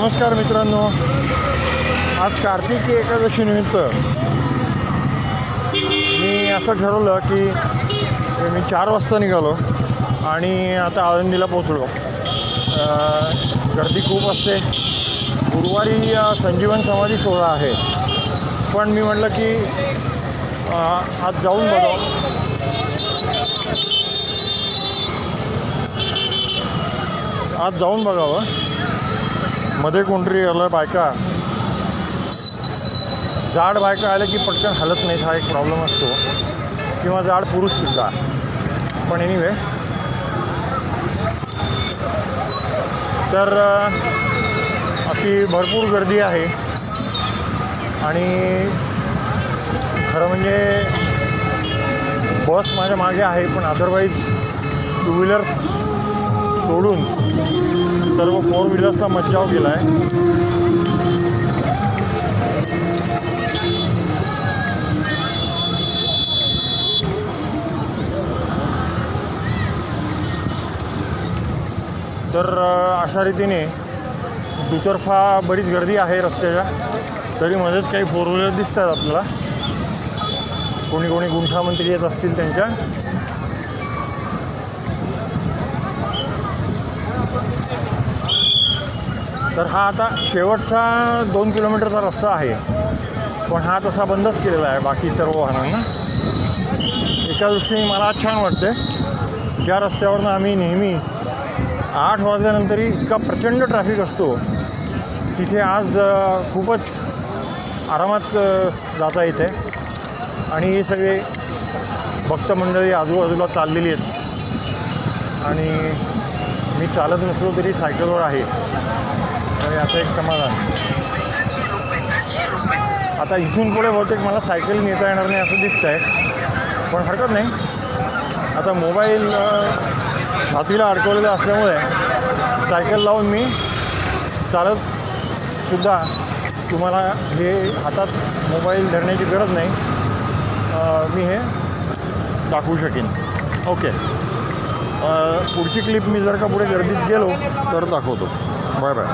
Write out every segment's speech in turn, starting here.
नमस्कार मित्रांनो, आज कार्तिकी एकादशी निमित्त मी असं ठरवलं की मी 4 वाजता निघालो आणि आता आळंदीला पोचलो. गर्दी खूप असते. गुरुवारी संजीवन समाधी सोहळा आहे, पण मी म्हटलं की आज जाऊन बघावं. मध्ये कोणतरी आलं, बायका जाड बायका आल्या की पटकन हलत नाहीत, हा एक प्रॉब्लेम असतो, किंवा जाड पुरुषसुद्धा. पण एनिवे, तर अशी भरपूर गर्दी आहे. आणि खरं म्हणजे बस माझ्या मागे आहे, पण अदरवाईज 2 व्हीलर्स सोडून सर्व 4 व्हीलर्सचा मज्जाव केला आहे. तर अशा रीतीने दुतर्फा बरीच गर्दी आहे रस्त्याच्या. तरी मध्येच काही 4 व्हीलर दिसतात आपल्याला. कोणी कोणी गुंठामंत्री येत असतील त्यांच्या. तर हा आता शेवटचा 2 किलोमीटरचा रस्ता आहे, पण हा तसा बंदच केलेला आहे बाकी सर्व वाहनांना. एका दृष्टीने मला छान वाटते. ज्या रस्त्यावरनं आम्ही नेहमी 8 वाजल्यानंतरही इतका प्रचंड ट्रॅफिक असतो, तिथे आज खूपच आरामात जाता येते. आणि हे सगळे भक्त मंडळी आजूबाजूला चाललेली आहेत आणि मी चालत नसलो तरी सायकलवर आहे, तर याचं एक समाधान. आता इथून पुढे बहुतेक मला सायकल नेता येणार नाही असं दिसतं आहे, पण हरकत नाही. आता मोबाईल हातीला अडकवलेला असल्यामुळे सायकल लावून मी चालतसुद्धा तुम्हाला हे हातात मोबाईल धरण्याची गरज नाही, मी हे दाखवू शकेन. ओके, पुढची क्लिप मी जर का पुढे गर्दीत गेलो तर दाखवतो. Bye bye.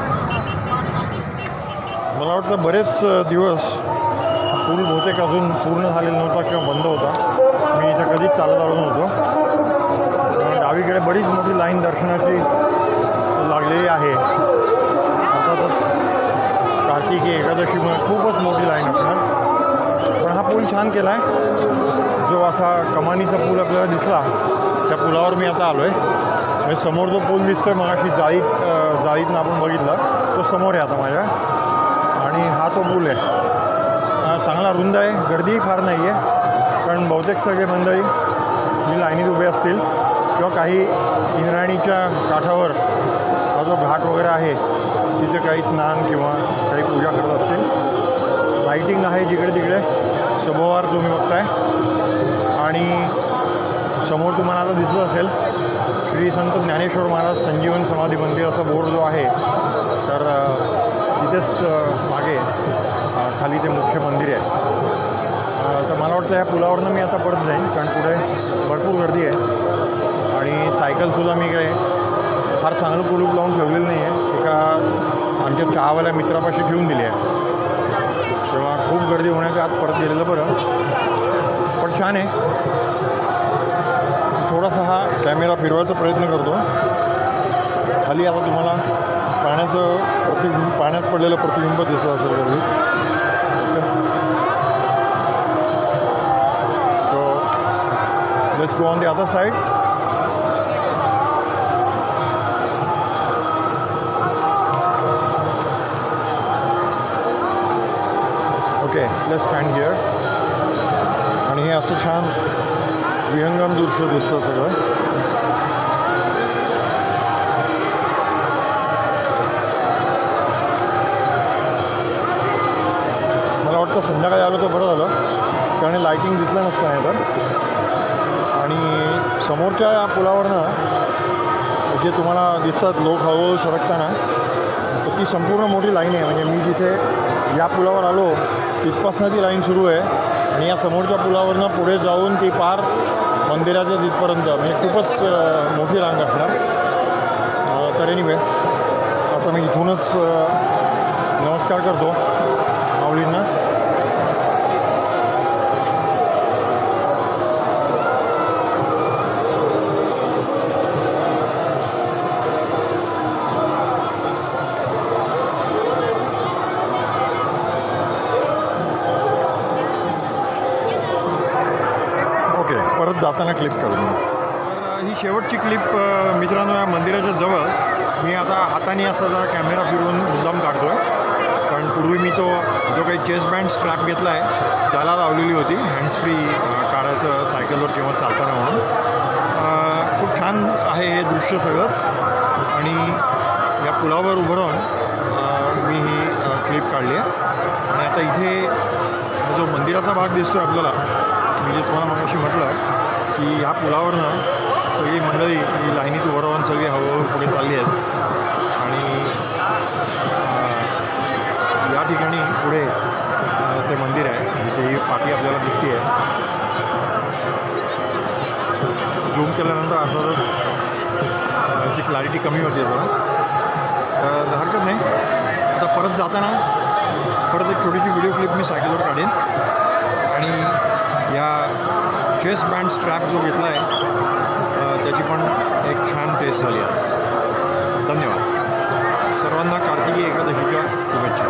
मला वाटतं बरेच दिवस पूल बहुतेक अजून पूर्ण झालेला नव्हता किंवा बंद होता. मी इथं कधीच चालत आलो नव्हतो. डावीकडे बरीच मोठी लाईन दर्शनाची लागलेली आहे. अर्थातच कार्तिकी एकादशीमुळे खूपच मोठी लाईन असणार. पण हा पूल छान केला आहे. जो असा कमानीचा पूल आपल्याला दिसला, त्या पुलावर मी आता आलो आहे. म्हणजे समोर जो पूल दिसतो आहे, मगाशी जाळीतनं आपण बघितलं, तो समोर आहे आता माझ्या. आणि हा तो पूल आहे. चांगला रुंद आहे. गर्दीही फार नाही आहे, कारण बहुतेक सगळे मंडळी जी लाईनीत उभे असतील किंवा काही इंद्रायणीच्या काठावर हा जो घाट वगैरे आहे तिथे काही स्नान किंवा काही पूजा करत असतील. लाईटिंग आहे जिकडे तिकडे. सभोवार तुम्ही बघताय. आणि समोर तुम्हाला आता दिसत असेल श्री संत ज्ञानेश्वर महाराज संजीवन समाधी मंदिर असा बोर्ड जो आहे, तर तिथेच मागे खाली ते मुख्य मंदिर आहे. तर मला वाटतं ह्या पुलावरनं मी आता परत जाईन, कारण पुढे भरपूर गर्दी आहे. आणि सायकलसुद्धा मी काय फार चांगलं कुलूप लावून ठेवलेलं नाही आहे. एका आमच्या चहावाल्या मित्रापाशी ठेवून दिली आहे, तेव्हा खूप गर्दी होण्याच्या आत परत गेलेलं बरं. पण छान आहे. थोडासा हा कॅमेरा फिरवायचा प्रयत्न करतो. खाली आता तुम्हाला पाण्यात पडलेलं प्रतिबिंब दिसत असेल गर्दी. So let's go on the other side. Okay, let's stand here. आणि हे असं छान विहंगम दृश्य दिसतं सगळं. मला वाटतं संध्याकाळी आलो तर बरं झालं, कारण लाईटिंग दिसलं नसतं नाही तर. आणि समोरच्या या पुलावरनं जे तुम्हाला दिसतात लोक हळूहळू सरकताना, तर ती संपूर्ण मोठी लाईन आहे. म्हणजे मी जिथे या पुलावर आलो तिथपासनं ती लाईन सुरू आहे. आणि या समोरच्या पुलावरनं पुढे जाऊन ती पार मंदिराच्या तिथपर्यंत, म्हणजे खूपच मोठी रांग असणार. तर एनिवे, आता मी इथूनच नमस्कार करतो माऊलींना. ओके, परत जाताना क्लिप करू. तर ही शेवटची क्लिप मित्रांनो या मंदिराच्या जवळ. मी आता हाताने असा जरा कॅमेरा फिरवून मुद्दाम काढतो आहे, कारण पूर्वी मी तो जो काही चेस्ट बँड स्ट्रॅप घेतला आहे त्याला लावलेली होती, हँड्स फ्री काढायचं सायकलवर किंवा चालताना म्हणून. खूप छान आहे हे दृश्य सगळंच. आणि या पुलावर उभं राहून मी ही क्लिप काढली आहे. आणि आता इथे जो मंदिराचा भाग दिसतो आहे आपल्याला, मी जे तुम्हाला मगाशी म्हटलं की ह्या पुलावरनं सगळी मंडळी ही लाईनीत उभं राहून सगळी हळूहळू पुढे चालली आहेत. आणि या ठिकाणी पुढे ते मंदिर आहे, जिथे ही पाठी आपल्याला दिसते आहे. झूम केल्यानंतर अर्थातच त्याची क्लॅरिटी कमी होते जरा, तर हरकत नाही. आता परत जाताना परत एक छोटीशी व्हिडिओ क्लिप मी सायकलवर काढेन. आणि या चेस्ट बँड स्ट्रॅप जो घेतला आहे त्याची पण एक छान टेस्ट झाली आज. धन्यवाद. सर्वांना कार्तिकी एकादशीच्या शुभेच्छा.